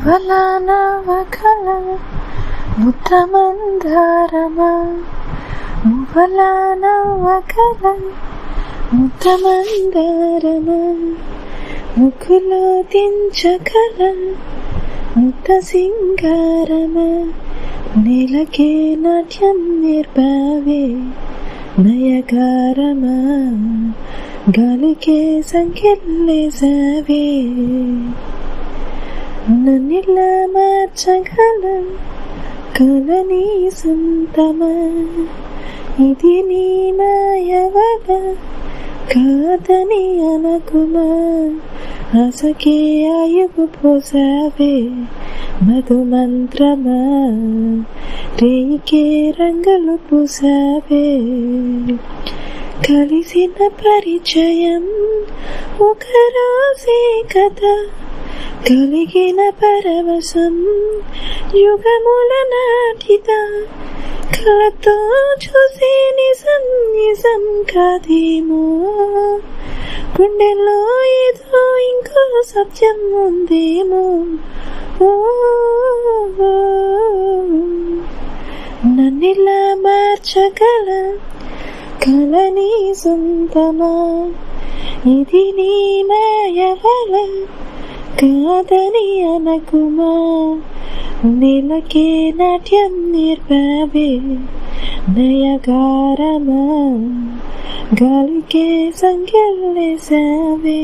మువ్వల నవకల ముద్దమందారమా, మువ్వల నవకల ముద్దమందారమా, ముక్కులో దించకల ముద్ద సింగారమా, నేలకే నాట్యం నేర్పావే నయగారమా, గాలికే సంఖ్యలేసావే, నన్నిలా మార్చగల కల నీ సొంతమా, ఇది నీ మాయవల కాదని అనకుమా, ఆశకే ఆయువు పోసావే మధుమంత్రమా, రేయికే రంగులు పూసావే, కలిసిన పరిచయం ఒక రోజే కదా, కలిగిన పరవశం యుగముల నాటిదా, కలతో చూసే నిజం నిజం కాదేమో, గుండెల్లో ఏదో ఇంకో సత్యం ఉందేమో, నన్నిలా మార్చగల కల నీ సొంతమా, ఇది నీ మాయవల కాదని అనకుమా, నేలకే నాట్యం నేర్పావే నయగారమా, గాలికే సంఖ్యలేసావే.